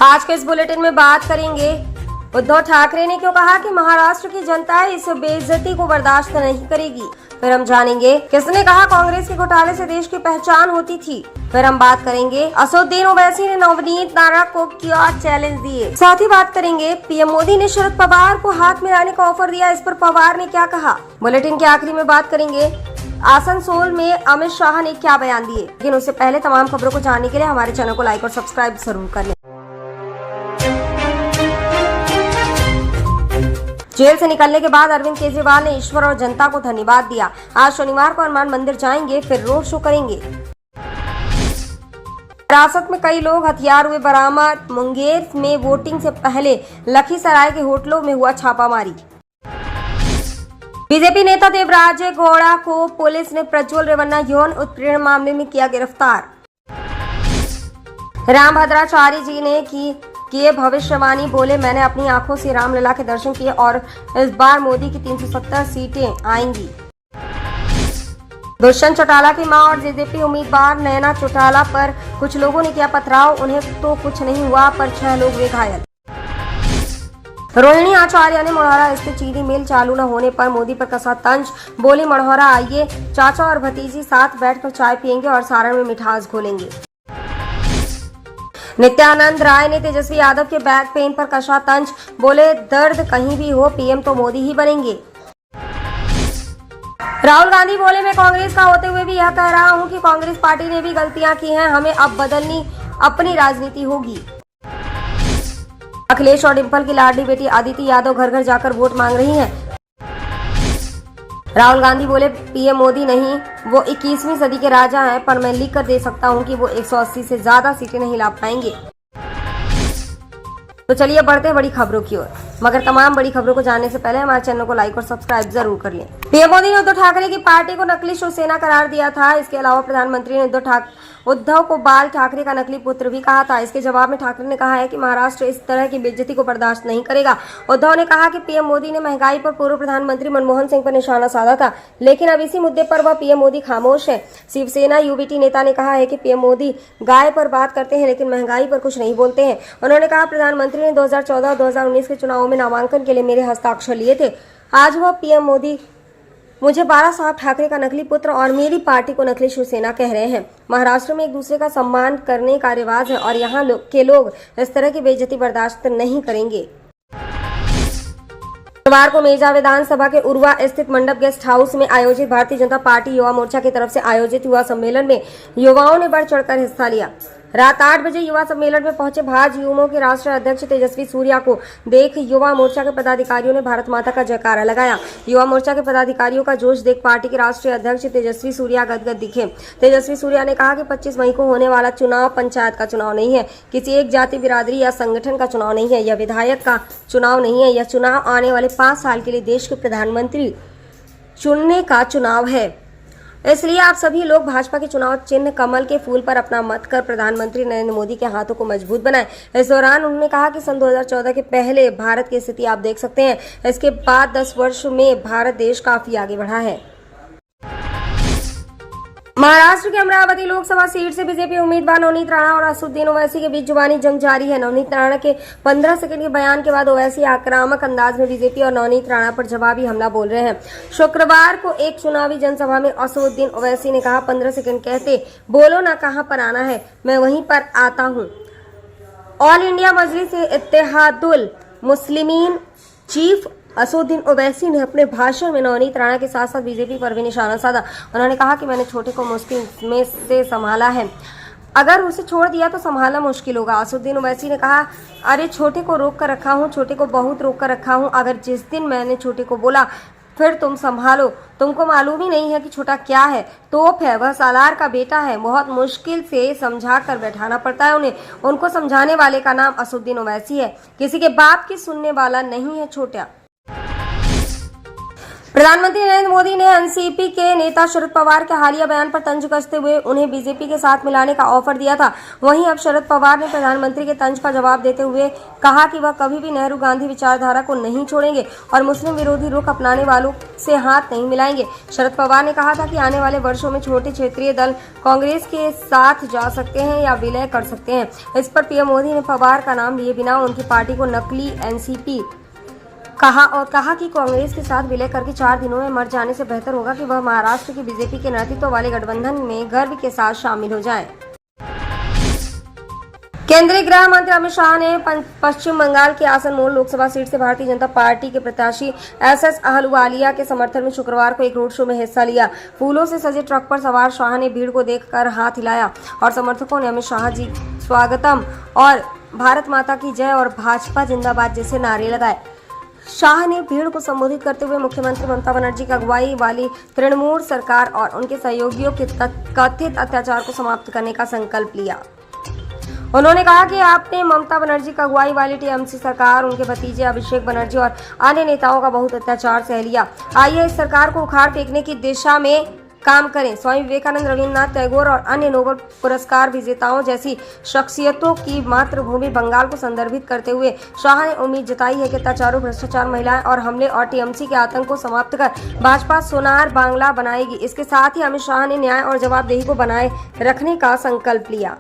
आज के इस बुलेटिन में बात करेंगे उद्धव ठाकरे ने क्यों कहा कि महाराष्ट्र की जनता इस बेइज्जती को बर्दाश्त नहीं करेगी। फिर हम जानेंगे किसने कहा कांग्रेस के घोटाले से देश की पहचान होती थी। फिर हम बात करेंगे असदुद्दीन ओवैसी ने नवनीत नारंग को क्या चैलेंज दिए। साथ ही बात करेंगे पीएम मोदी ने शरद पवार को हाथ मिलाने का ऑफर दिया, इस पर पवार ने क्या कहा। बुलेटिन के आखिरी में बात करेंगे आसनसोल में अमित शाह ने क्या बयान दिए। लेकिन उससे पहले तमाम खबरों को जानने के लिए हमारे चैनल को लाइक और सब्सक्राइब जरूर कर लें। जेल से निकलने के बाद अरविंद केजरीवाल ने ईश्वर और जनता को धन्यवाद दिया। आज शनिवार को हनुमान मंदिर जाएंगे, फिर रोड शो करेंगे। हिरासत में कई लोग, हथियार हुए बरामद। मुंगेर में वोटिंग से पहले लखीसराय के होटलों में हुआ छापामारी। बीजेपी नेता देवराज गौड़ा को पुलिस ने प्रज्वल रेवन्ना यौन उत्पीड़न मामले में किया गिरफ्तार। राम भद्राचार्य जी ने किए भविष्यवाणी, बोले मैंने अपनी आंखों से रामलला के दर्शन किए और इस बार मोदी की 370 सीटें आएंगी। दुष्यंत चौटाला की मां और जेजेपी उम्मीदवार नैना चौटाला पर कुछ लोगों ने किया पथराव। उन्हें तो कुछ नहीं हुआ पर 6 लोग हुए घायल। रोहिणी आचार्य ने मढ़ौरा स्थित चीनी मिल चालू न होने पर मोदी पर कसा तंज, बोली मढ़ौरा आइए, चाचा और भतीजी साथ बैठकर चाय पियेंगे और सारण में मिठास घोलेंगे। नित्यानंद राय ने तेजस्वी यादव के बैक पेन पर कसा तंज, बोले दर्द कहीं भी हो पीएम तो मोदी ही बनेंगे। राहुल गांधी बोले मैं कांग्रेस का होते हुए भी यह कह रहा हूं कि कांग्रेस पार्टी ने भी गलतियां की हैं, हमें अब बदलनी अपनी राजनीति होगी। अखिलेश और डिंपल की लाडली बेटी अदिति यादव घर घर जाकर वोट मांग रही हैं। राहुल गांधी बोले पीएम मोदी नहीं, वो 21वीं सदी के राजा हैं, पर मैं लिख कर दे सकता हूं कि वो 180 से ज्यादा सीटें नहीं ला पाएंगे। तो चलिए बढ़ते हैं बड़ी खबरों की ओर, मगर तमाम बड़ी खबरों को जानने से पहले हमारे चैनल को लाइक और सब्सक्राइब जरूर कर लें। पीएम मोदी ने उद्धव ठाकरे की पार्टी को नकली शिवसेना करार दिया था। इसके अलावा प्रधानमंत्री ने उद्धव को बाल ठाकरे का नकली पुत्र भी कहा था। इसके जवाब में ठाकरे ने कहा है कि महाराष्ट्र इस तरह की बेइज्जती को बर्दाश्त नहीं करेगा। उद्धव ने कहा कि पीएम मोदी ने महंगाई पर पूर्व प्रधानमंत्री मनमोहन सिंह पर निशाना साधा था, लेकिन अब इसी मुद्दे पर वह पीएम मोदी खामोश है। शिवसेना यूबीटी नेता ने कहा है कि पीएम मोदी गाय पर बात करते हैं लेकिन महंगाई पर कुछ नहीं बोलते हैं। उन्होंने कहा प्रधानमंत्री ने 2014-2019 के चुनावों में नामांकन के लिए मेरे हस्ताक्षर लिए थे। आज वह पीएम मोदी मुझे बाला साहब ठाकरे का नकली पुत्र और मेरी पार्टी को नकली शिवसेना कह रहे हैं। महाराष्ट्र में एक दूसरे का सम्मान करने का रिवाज है और यहाँ के लोग इस तरह की बेइज्जती बर्दाश्त नहीं करेंगे। शुक्रवार को मेजा विधानसभा के उर्वा स्थित मंडप गेस्ट हाउस में आयोजित भारतीय जनता पार्टी युवा मोर्चा की तरफ से आयोजित युवा सम्मेलन में युवाओं ने बढ़ चढ़कर हिस्सा लिया। रात 8 बजे युवा सम्मेलन में पहुंचे भाजयुमो के राष्ट्रीय अध्यक्ष तेजस्वी सूर्या को देख युवा मोर्चा के पदाधिकारियों ने भारत माता का जयकारा लगाया। युवा मोर्चा के पदाधिकारियों का जोश देख पार्टी के राष्ट्रीय अध्यक्ष तेजस्वी सूर्या गदगद दिखे। तेजस्वी सूर्या ने कहा कि 25 मई को होने वाला चुनाव पंचायत का चुनाव नहीं है, किसी एक जाति बिरादरी या संगठन का चुनाव नहीं है, यह विधायक का चुनाव नहीं है, यह चुनाव आने वाले 5 साल के लिए देश के प्रधानमंत्री चुनने का चुनाव है। इसलिए आप सभी लोग भाजपा के चुनाव चिन्ह कमल के फूल पर अपना मत कर प्रधानमंत्री नरेंद्र मोदी के हाथों को मजबूत बनाएं। इस दौरान उन्होंने कहा कि सन 2014 के पहले भारत की स्थिति आप देख सकते हैं, इसके बाद 10 वर्ष में भारत देश काफी आगे बढ़ा है। महाराष्ट्र के अमरावती लोकसभा सीट से बीजेपी उम्मीदवार नवनीत राणा और असदुद्दीन ओवैसी के बीच जुबानी जंग जारी है। नवनीत राणा के 15 सेकंड के बयान के बाद ओवैसी आक्रामक अंदाज में बीजेपी और नवनीत राणा पर जवाबी हमला बोल रहे हैं। शुक्रवार को एक चुनावी जनसभा में असदुद्दीन ओवैसी ने कहा 15 सेकंड कहते बोलो ना कहां पर आना है, मैं वहीं पर आता हूं। ऑल इंडिया मजलिस इत्तेहादुल मुस्लिमीन चीफ असदुद्दीन ओवैसी ने अपने भाषण में नवनीत राणा के साथ साथ बीजेपी पर भी निशाना साधा। उन्होंने कहा कि मैंने छोटे को मुश्किल में से संभाला है, अगर उसे छोड़ दिया तो संभालना मुश्किल होगा। असदुद्दीन ओवैसी ने कहा अरे छोटे को रोक कर रखा हूँ, छोटे को बहुत रोक कर रखा हूँ, अगर जिस दिन मैंने छोटे को बोला फिर तुम संभालो, तुमको मालूम ही नहीं है कि छोटा क्या है, तोप है, वह सालार का बेटा है, बहुत मुश्किल से समझा कर बैठाना पड़ता है उन्हें। उनको समझाने वाले का नाम असदुद्दीन ओवैसी है, किसी के बाप की सुनने वाला नहीं है छोटा। प्रधानमंत्री नरेंद्र मोदी ने एनसीपी के नेता शरद पवार के हालिया बयान पर तंज कसते हुए उन्हें बीजेपी के साथ मिलाने का ऑफर दिया था। वहीं अब शरद पवार ने प्रधानमंत्री के तंज का जवाब देते हुए कहा कि वह कभी भी नेहरू गांधी विचारधारा को नहीं छोड़ेंगे और मुस्लिम विरोधी रुख अपनाने वालों से हाथ नहीं मिलाएंगे। शरद पवार ने कहा था कि आने वाले वर्षों में छोटे क्षेत्रीय दल कांग्रेस के साथ जा सकते हैं या विलय कर सकते हैं। इस पर पीएम मोदी ने पवार का नाम लिए बिना उनकी पार्टी को नकली एनसीपी कहा कि कांग्रेस के साथ विलय करके 4 दिनों में मर जाने से बेहतर होगा कि वह महाराष्ट्र की बीजेपी के नेतृत्व वाले गठबंधन में गर्व के साथ शामिल हो जाएं। केंद्रीय गृह मंत्री अमित शाह ने पश्चिम बंगाल की आसनसोल लोकसभा सीट से भारतीय जनता पार्टी के प्रत्याशी एसएस अहलुवालिया के समर्थन में शुक्रवार को एक रोड शो में हिस्सा लिया। फूलों से सजे ट्रक पर सवार शाह ने भीड़ को देखकर हाथ हिलाया और समर्थकों ने अमित शाह जी स्वागतम और भारत माता की जय और भाजपा जिंदाबाद जैसे नारे लगाए। शाह ने भीड़ को संबोधित करते हुए मुख्यमंत्री ममता बनर्जी की अगुवाई वाली तृणमूल सरकार और उनके सहयोगियों के कथित अत्याचार को समाप्त करने का संकल्प लिया। उन्होंने कहा कि आपने ममता बनर्जी की अगुवाई वाली टीएमसी सरकार, उनके भतीजे अभिषेक बनर्जी और अन्य नेताओं का बहुत अत्याचार सह लिया। आइए इस सरकार को उखाड़ फेंकने की दिशा में काम करें। स्वामी विवेकानंद, रविन्द्रनाथ टैगोर और अन्य नोबेल पुरस्कार विजेताओं जैसी शख्सियतों की मातृभूमि बंगाल को संदर्भित करते हुए शाह ने उम्मीद जताई है कि अत्याचारों, भ्रष्टाचार, महिलाएं और हमले और टीएमसी के आतंक को समाप्त कर भाजपा सोनार बांग्ला बनाएगी। इसके साथ ही अमित शाह ने न्याय और जवाबदेही को बनाए रखने का संकल्प लिया।